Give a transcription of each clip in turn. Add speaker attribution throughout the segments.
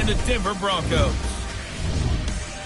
Speaker 1: and the Denver Broncos.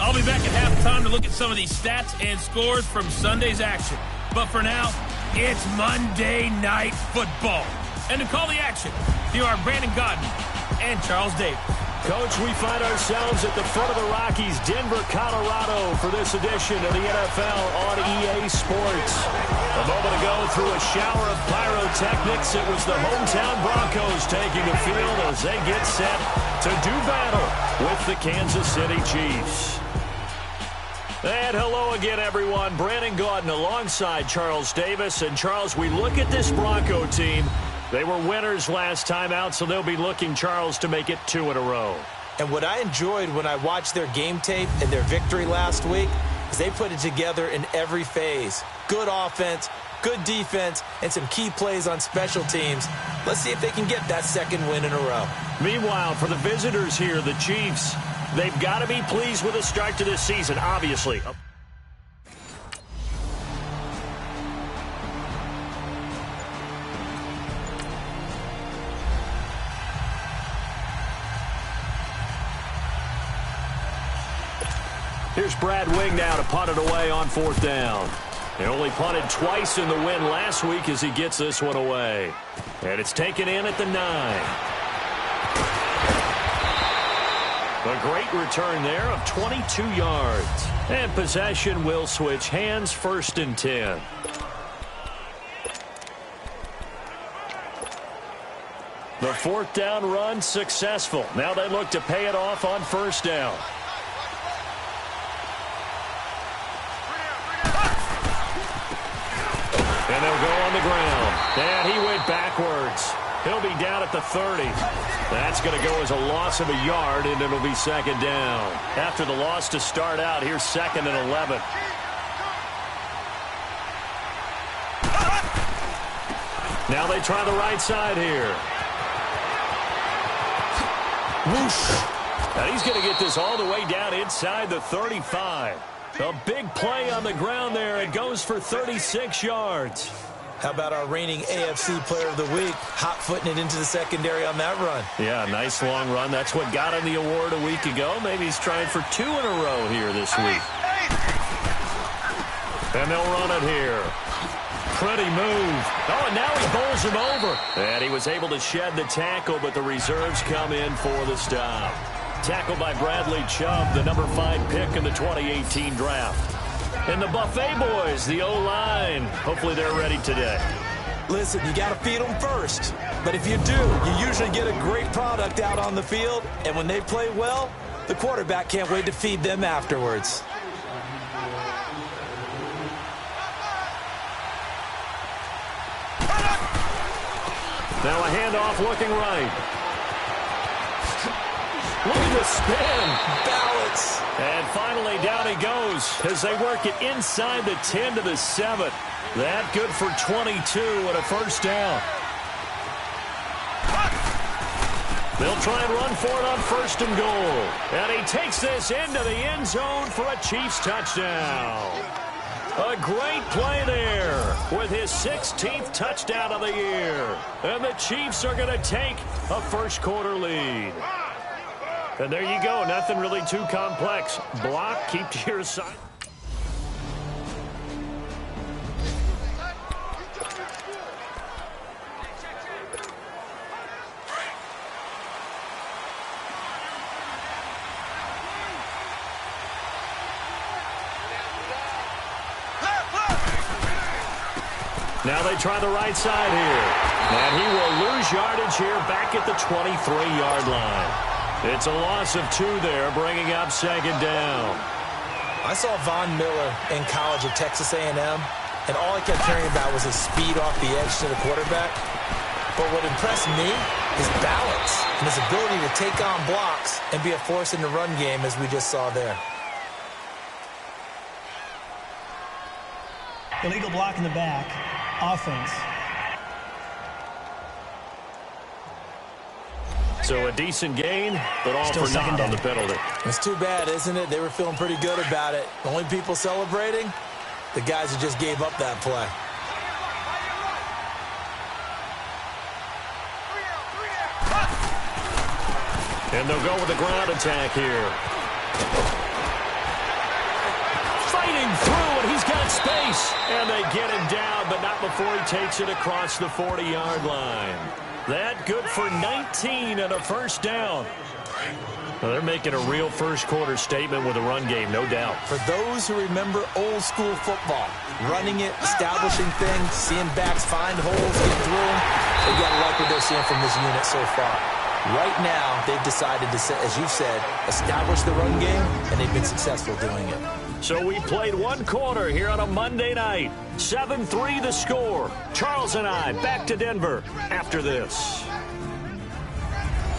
Speaker 1: I'll be back at halftime to look at some of these stats and scores from Sunday's action. But for now, it's Monday Night Football. And to call the action, here are Brandon Gaudin and Charles Davis.
Speaker 2: Coach, we find ourselves at the foot of the Rockies, Denver, Colorado, for this edition of the NFL on EA Sports. A moment ago, through a shower of pyrotechnics, it was the hometown Broncos taking the field as they get set to do battle with the Kansas City Chiefs. And hello again, everyone. Brandon Gaudin alongside Charles Davis. And, Charles, we look at this Bronco team. They were winners last time out, so they'll be looking, Charles, to make it 2 in a row.
Speaker 3: And what I enjoyed when I watched their game tape and their victory last week is they put it together in every phase. Good offense, good defense, and some key plays on special teams. Let's see if they can get that second win in a row.
Speaker 2: Meanwhile, for the visitors here, the Chiefs, they've got to be pleased with the start to this season, obviously. Here's Brad Wing now to punt it away on 4th down. He only punted twice in the win last week as he gets this one away. And it's taken in at the 9. A great return there of 22 yards. And possession will switch hands, 1st and 10. The 4th down run successful. Now they look to pay it off on 1st down. And they'll go on the ground. And he went backwards. He'll be down at the 30. That's going to go as a loss of a yard, and it'll be 2nd down. After the loss to start out, here's 2nd and 11. Now they try the right side here. Whoosh. And he's going to get this all the way down inside the 35. A big play on the ground there. It goes for 36 yards.
Speaker 3: How about our reigning AFC Player of the Week, hot-footing it into the secondary on that run?
Speaker 2: Yeah, nice long run. That's what got him the award a week ago. Maybe he's trying for 2 in a row here this week. And they'll run it here. Pretty move. Oh, and now he bowls him over. And he was able to shed the tackle, but the reserves come in for the stop. Tackled by Bradley Chubb, the number 5 pick in the 2018 draft. And the Buffet boys, the O-line, hopefully they're ready today.
Speaker 3: Listen, you got to feed them first. But if you do, you usually get a great product out on the field. And when they play well, the quarterback can't wait to feed them afterwards.
Speaker 2: Now a handoff looking right. Look at the spin.
Speaker 3: Balance.
Speaker 2: And finally down he goes as they work it inside the 10 to the 7. That good for 22 and a 1st down. They'll try and run for it on 1st and goal. And he takes this into the end zone for a Chiefs touchdown. A great play there with his 16th touchdown of the year. And the Chiefs are going to take a 1st quarter lead. And there you go. Nothing really too complex. Block, keep to your side. Now they try the right side here. And he will lose yardage here back at the 23-yard line. It's a loss of 2 there, bringing up 2nd down.
Speaker 3: I saw Von Miller in college at Texas A&M, and all I kept hearing about was his speed off the edge to the quarterback. But what impressed me is balance and his ability to take on blocks and be a force in the run game, as we just saw there.
Speaker 4: Illegal block in the back. Offense.
Speaker 2: So a decent gain, but all
Speaker 4: Still
Speaker 2: for naught on the penalty.
Speaker 3: It's too bad, isn't it? They were feeling pretty good about it. The only people celebrating, the guys who just gave up that play.
Speaker 2: And they'll go with the ground attack here. Fighting through, and he's got space. And they get him down, but not before he takes it across the 40-yard line. That good for 19 and a first down. Well, they're making a real first-quarter statement with a run game, no doubt.
Speaker 3: For those who remember old-school football, running it, establishing things, seeing backs find holes, get through them, they got to like what they're seeing from this unit so far. Right now, they've decided to, as you said, establish the run game, and they've been successful doing it.
Speaker 2: So we played one quarter here on a Monday night. 7-3 the score. Charles and I back to Denver after this.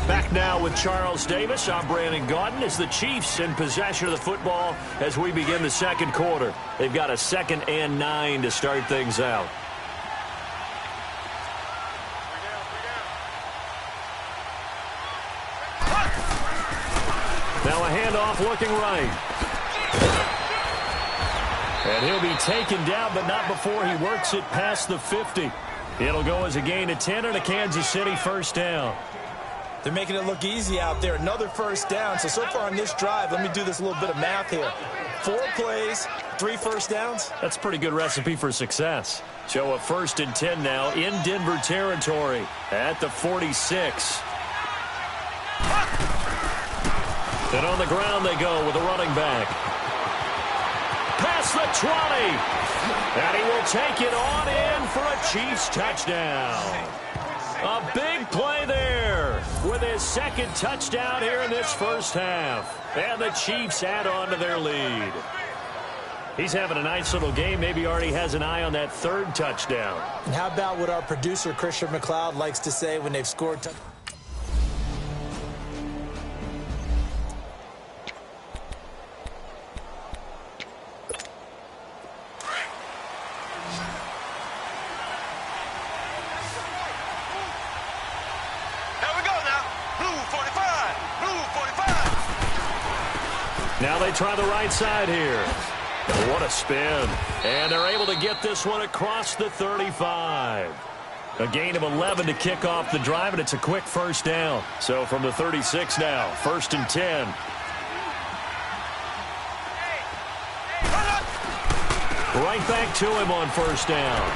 Speaker 2: Back now with Charles Davis. I'm Brandon Gaudin as the Chiefs in possession of the football as we begin the second quarter. They've got a 2nd and 9 to start things out. Now a handoff looking right. And he'll be taken down, but not before he works it past the 50. It'll go as a gain of 10 and a Kansas City first down.
Speaker 3: They're making it look easy out there. Another first down. So far on this drive, let me do this little bit of math here. 4 plays, 3 first downs.
Speaker 2: That's a pretty good recipe for success. So a 1st and 10 now in Denver territory at the 46. And on the ground they go with a running back. Past the 20. And he will take it on in for a Chiefs touchdown. A big play there with his 2nd touchdown here in this first half. And the Chiefs add on to their lead. He's having a nice little game. Maybe already has an eye on that 3rd touchdown.
Speaker 3: And how about what our producer, Christian McLeod, likes to say when they've scored
Speaker 2: Now they try the right side here. What a spin. And they're able to get this one across the 35. A gain of 11 to kick off the drive, and it's a quick first down. So from the 36 now, 1st and 10. Right back to him on first down.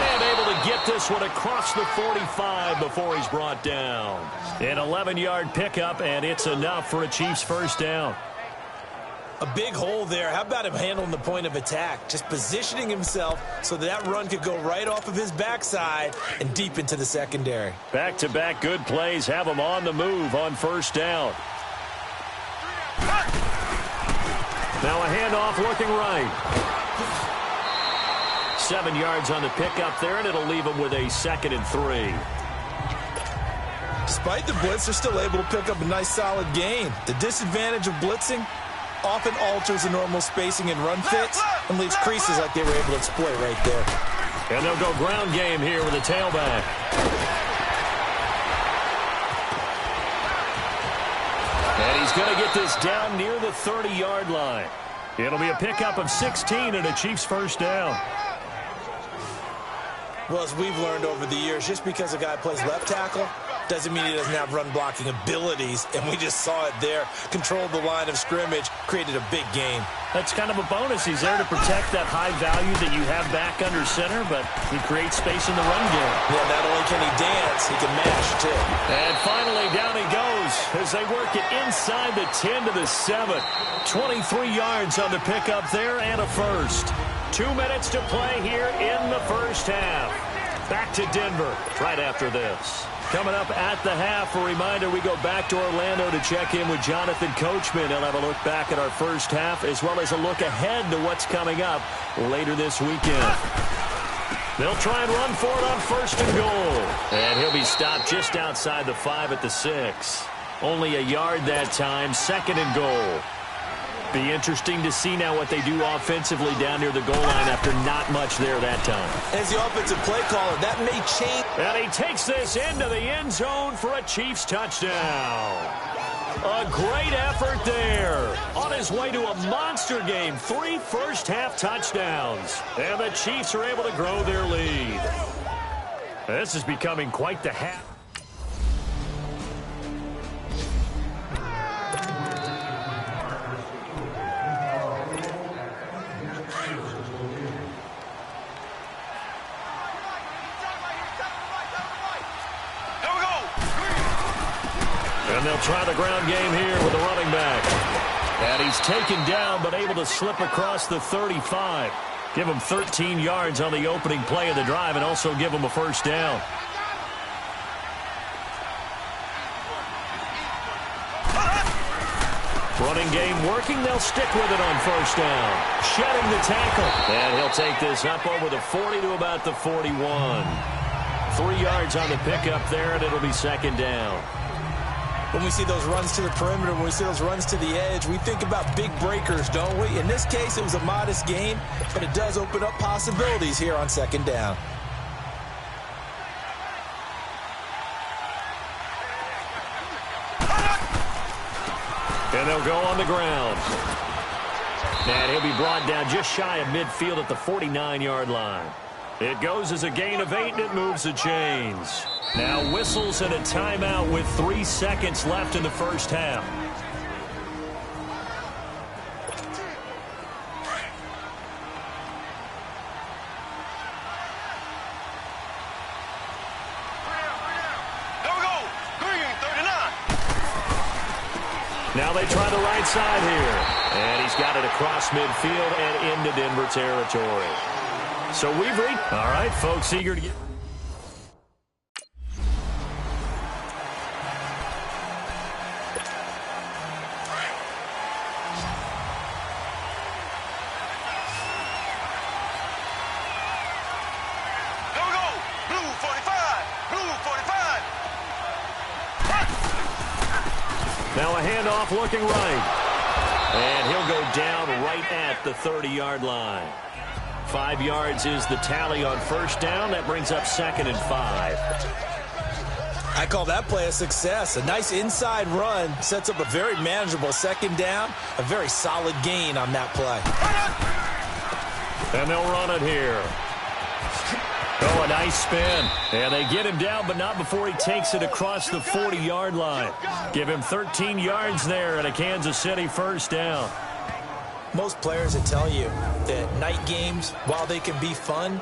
Speaker 2: And able to get this one across the 45 before he's brought down. An 11-yard pickup, and it's enough for a Chiefs first down.
Speaker 3: a big hole there. How about him handling the point of attack? Just positioning himself so that run could go right off of his backside and deep into the secondary.
Speaker 2: Back-to-back good plays have him on the move on first down. Now a handoff looking right. 7 yards on the pickup there, and it'll leave him with a 2nd and 3.
Speaker 3: Despite the blitz, they're still able to pick up a nice solid gain. The disadvantage of blitzing often alters the normal spacing and run fits and leaves creases like they were able to exploit right there.
Speaker 2: And they'll go ground game here with a tailback. And he's going to get this down near the 30-yard line. It'll be a pickup of 16 and a Chiefs first down.
Speaker 3: Well, as we've learned over the years, just because a guy plays left tackle doesn't mean he doesn't have run-blocking abilities, and we just saw it there. Controlled the line of scrimmage, created a big gain.
Speaker 2: That's kind of a bonus. He's there to protect that high value that you have back under center, but he creates space in the run game.
Speaker 3: Yeah, not only can he dance, he can mash, too.
Speaker 2: And finally, down he goes as they work it inside the 10 to the 7. 23 yards on the pickup there and a first. 2 minutes to play here in the first half. Back to Denver right after this. Coming up at the half, a reminder, we go back to Orlando to check in with Jonathan Coachman. He'll have a look back at our first half as well as a look ahead to what's coming up later this weekend. They'll try and run for it on first and goal. And he'll be stopped just outside the 5 at the 6. Only a yard that time, 2nd and goal. Be interesting to see now what they do offensively down near the goal line after not much there that time.
Speaker 3: As the offensive play caller, that may change.
Speaker 2: And he takes this into the end zone for a Chiefs touchdown. A great effort there. On his way to a monster game, 3 first-half touchdowns. And the Chiefs are able to grow their lead. This is becoming quite the half. And they'll try the ground game here with the running back. And he's taken down but able to slip across the 35. Give him 13 yards on the opening play of the drive and also give him a first down. Running game working. They'll stick with it on first down. Shedding the tackle. And he'll take this up over the 40 to about the 41. 3 yards on the pickup there, and it'll be second down.
Speaker 3: When we see those runs to the perimeter, when we see those runs to the edge, we think about big breakers, don't we? In this case, it was a modest gain, but it does open up possibilities here on second down.
Speaker 2: And they'll go on the ground. And he'll be brought down just shy of midfield at the 49-yard line. It goes as a gain of 8, and it moves the chains. Now whistles and a timeout with 3 seconds left in the first half. Now they try the right side here. And he's got it across midfield and into Denver territory. So we've reached. All right, folks, eager to get. Now a handoff looking right. And he'll go down right at the 30-yard line. 5 yards is the tally on first down. That brings up 2nd and 5.
Speaker 3: I call that play a success. A nice inside run sets up a very manageable second down. A very solid gain on that play.
Speaker 2: And they'll run it here. Oh, a nice spin. And they get him down, but not before he takes it across the 40-yard line. Give him 13 yards there and a Kansas City first down.
Speaker 3: Most players will tell you that night games, while they can be fun,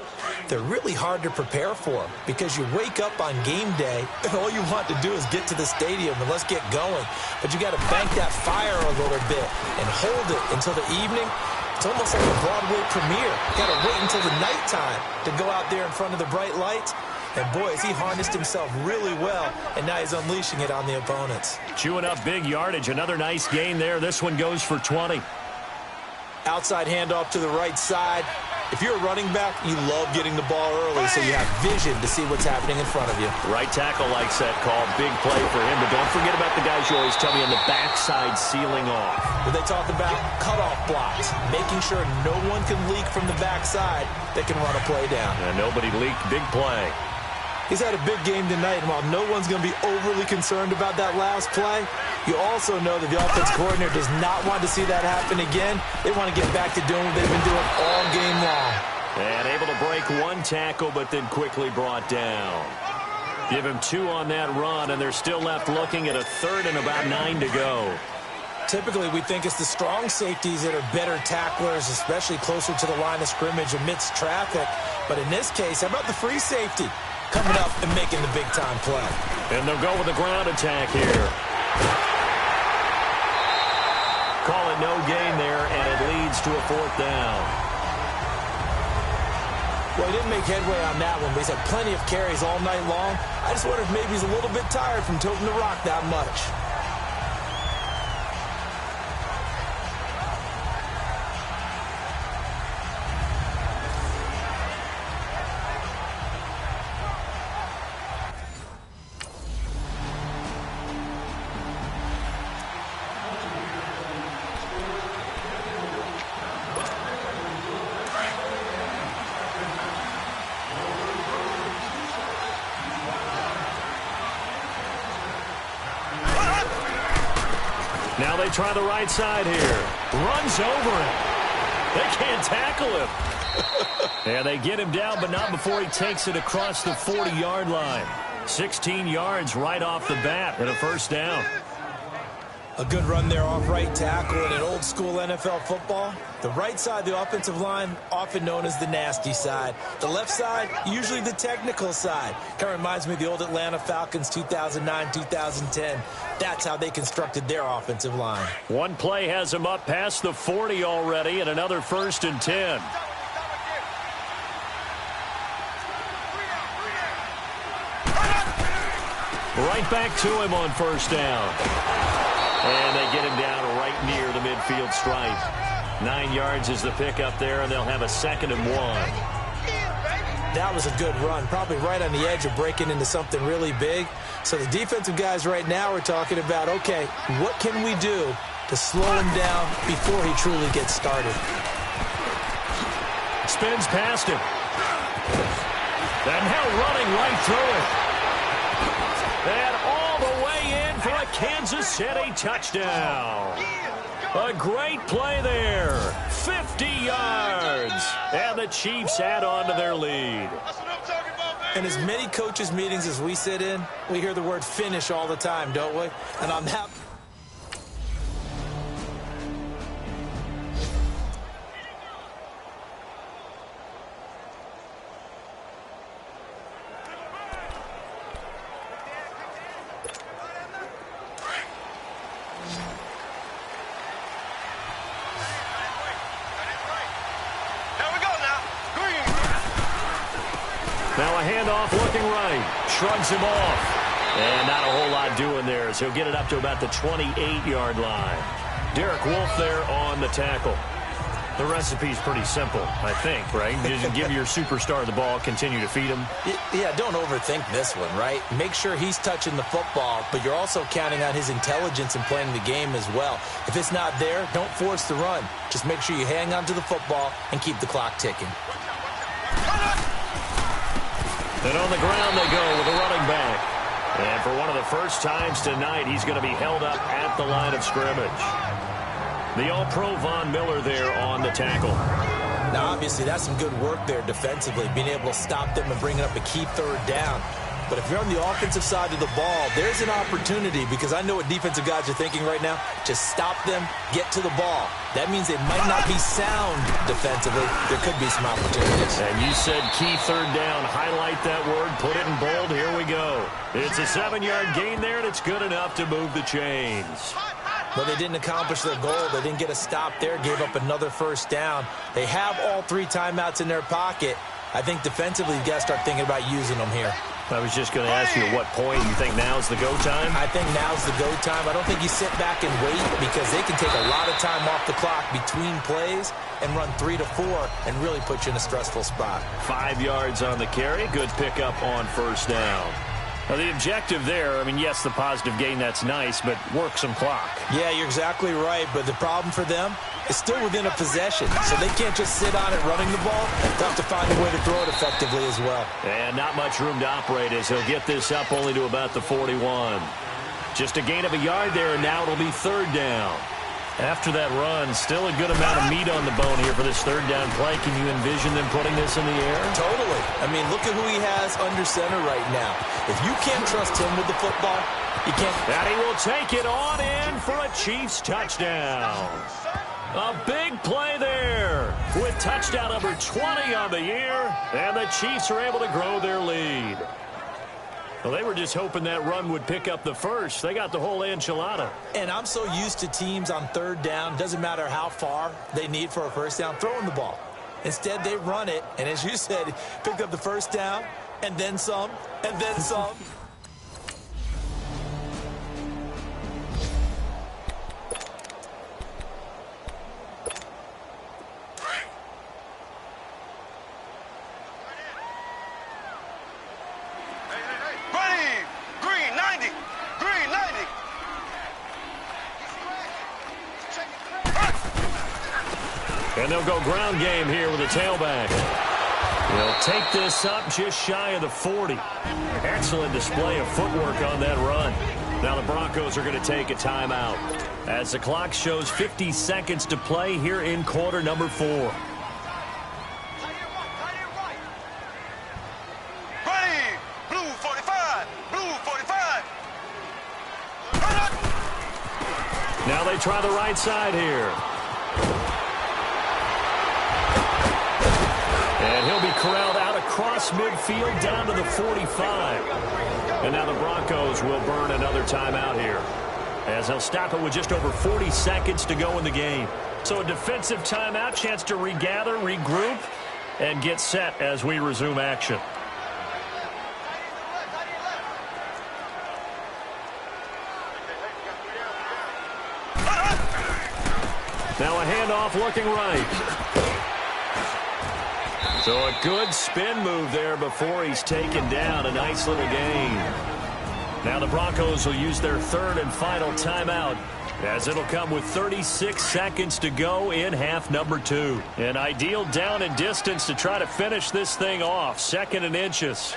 Speaker 3: they're really hard to prepare for because you wake up on game day and all you want to do is get to the stadium and let's get going. But you got to bank that fire a little bit and hold it until the evening. It's almost like a Broadway premiere. Got to wait until the nighttime to go out there in front of the bright lights. And boy, has he harnessed himself really well, and now he's unleashing it on the opponents.
Speaker 2: Chewing up big yardage. Another nice gain there. This one goes for 20.
Speaker 3: Outside handoff to the right side. If you're a running back, you love getting the ball early so you have vision to see what's happening in front of you.
Speaker 2: Right tackle likes that call. Big play for him. But don't forget about the guys you always tell me on the backside sealing off.
Speaker 3: When they talk about cutoff blocks, making sure no one can leak from the backside that can run a play down.
Speaker 2: And nobody leaked. Big play.
Speaker 3: He's had a big game tonight, and while no one's going to be overly concerned about that last play, you also know that the offense coordinator does not want to see that happen again. They want to get back to doing what they've been doing all game long.
Speaker 2: And able to break one tackle, but then quickly brought down. Give him 2 on that run, and they're still left looking at a 3rd and about 9 to go.
Speaker 3: Typically, we think it's the strong safeties that are better tacklers, especially closer to the line of scrimmage amidst traffic. But in this case, how about the free safety coming up and making the big-time play?
Speaker 2: And they'll go with a ground attack here. Call it no gain there, and it leads to a 4th down.
Speaker 3: Well, he didn't make headway on that one, but he's had plenty of carries all night long. I just wonder if maybe he's a little bit tired from toting the rock that much.
Speaker 2: Now they try the right side here. Runs over him. They can't tackle him. And they get him down, but not before he takes it across the 40-yard line. 16 yards right off the bat and a first down.
Speaker 3: A good run there off right tackle in an old school NFL football. The right side of the offensive line, often known as the nasty side. The left side, usually the technical side. Kind of reminds me of the old Atlanta Falcons 2009-2010. That's how they constructed their offensive line.
Speaker 2: One play has him up past the 40 already, and another 1st and 10. Right back to him on 1st down. And they get him down right near the midfield stripe. 9 yards is the pickup there, and they'll have a 2nd and 1.
Speaker 3: That was a good run, probably right on the edge of breaking into something really big. So the defensive guys right now are talking about, okay, what can we do to slow him down before he truly gets started?
Speaker 2: Spins past him. And now running right through it. And all the way in for a Kansas City touchdown. A great play there. 50 yards. And the Chiefs add on to their lead.
Speaker 3: In as many coaches' meetings as we sit in, we hear the word finish all the time, don't we? And on that...
Speaker 2: Now a handoff looking right. Shrugs him off. And not a whole lot doing there, so he'll get it up to about the 28-yard line. Derek Wolfe there on the tackle. The recipe's pretty simple, I think, right? Just give your superstar the ball, continue to feed him.
Speaker 3: Yeah, don't overthink this one, right? Make sure he's touching the football, but you're also counting on his intelligence in playing the game as well. If it's not there, don't force the run. Just make sure you hang on to the football and keep the clock ticking.
Speaker 2: And on the ground they go with a running back. And for one of the first times tonight, he's going to be held up at the line of scrimmage. The All-Pro Von Miller there on the tackle.
Speaker 3: Now, obviously, that's some good work there defensively, being able to stop them and bringing up a key 3rd down. But if you're on the offensive side of the ball, there's an opportunity, because I know what defensive guys are thinking right now. Just stop them, get to the ball. That means they might not be sound defensively. There could be some opportunities.
Speaker 2: And you said key 3rd down. Highlight that word. Put it in bold. Here we go. It's a 7-yard gain there, and it's good enough to move the chains.
Speaker 3: But they didn't accomplish their goal. They didn't get a stop there. Gave up another 1st down. They have all 3 timeouts in their pocket. I think defensively, you got to start thinking about using them here.
Speaker 2: I was just going to ask you at what point you think now's the go time?
Speaker 3: I think now's the go time. I don't think you sit back and wait, because they can take a lot of time off the clock between plays and run 3 to 4 and really put you in a stressful spot.
Speaker 2: 5 yards on the carry. Good pickup on 1st down. Now, the objective there, I mean, yes, the positive gain, that's nice, but work some clock.
Speaker 3: Yeah, you're exactly right, but the problem for them is still within a possession, so they can't just sit on it running the ball. They'll have to find a way to throw it effectively as well.
Speaker 2: And not much room to operate as he'll get this up only to about the 41. Just a gain of a yard there, and now it'll be 3rd down. After that run, still a good amount of meat on the bone here for this 3rd down play. Can you envision them putting this in the air?
Speaker 3: Totally. I mean, look at who he has under center right now. If you can't trust him with the football, you can't.
Speaker 2: And he will take it on in for a Chiefs touchdown. A big play there with touchdown number 20 on the year, and the Chiefs are able to grow their lead. Well, they were just hoping that run would pick up the 1st. They got the whole enchilada.
Speaker 3: And I'm so used to teams on 3rd down, doesn't matter how far they need for a 1st down, throwing the ball. Instead, they run it, and as you said, picked up the 1st down, and then some, and then some.
Speaker 2: And they'll go ground game here with a tailback. They'll take this up just shy of the 40. Excellent display of footwork on that run. Now the Broncos are going to take a timeout as the clock shows 50 seconds to play here in quarter number 4.
Speaker 5: Ready, blue 45, blue 45.
Speaker 2: Now they try the right side here. And he'll be corralled out across midfield down to the 45. And now the Broncos will burn another timeout here, as they'll stop it with just over 40 seconds to go in the game. So a defensive timeout, chance to regather, regroup, and get set as we resume action. Now a handoff looking right. So a good spin move there before he's taken down. A nice little gain. Now the Broncos will use their third and final timeout, as it'll come with 36 seconds to go in half number 2. An ideal down and distance to try to finish this thing off. 2nd and inches.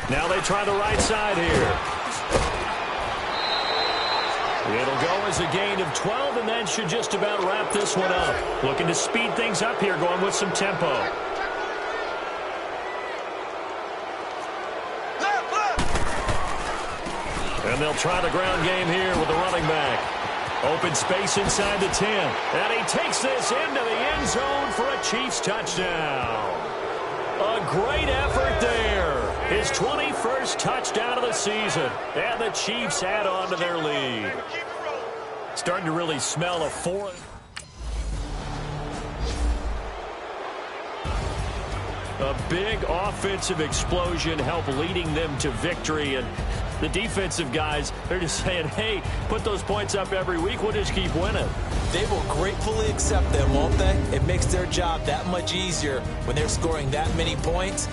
Speaker 2: Now they try the right side here. It'll go as a gain of 12, and that should just about wrap this one up. Looking to speed things up here, going with some tempo. And they'll try the ground game here with the running back. Open space inside the 10. And he takes this into the end zone for a Chiefs touchdown. A great effort there. His 21st touchdown of the season. And the Chiefs add on to their lead. Starting to really smell a fourth. A big offensive explosion helped leading them to victory. And the defensive guys, they're just saying, hey, put those points up every week. We'll just keep winning.
Speaker 3: They will gratefully accept them, won't they? It makes their job that much easier when they're scoring that many points.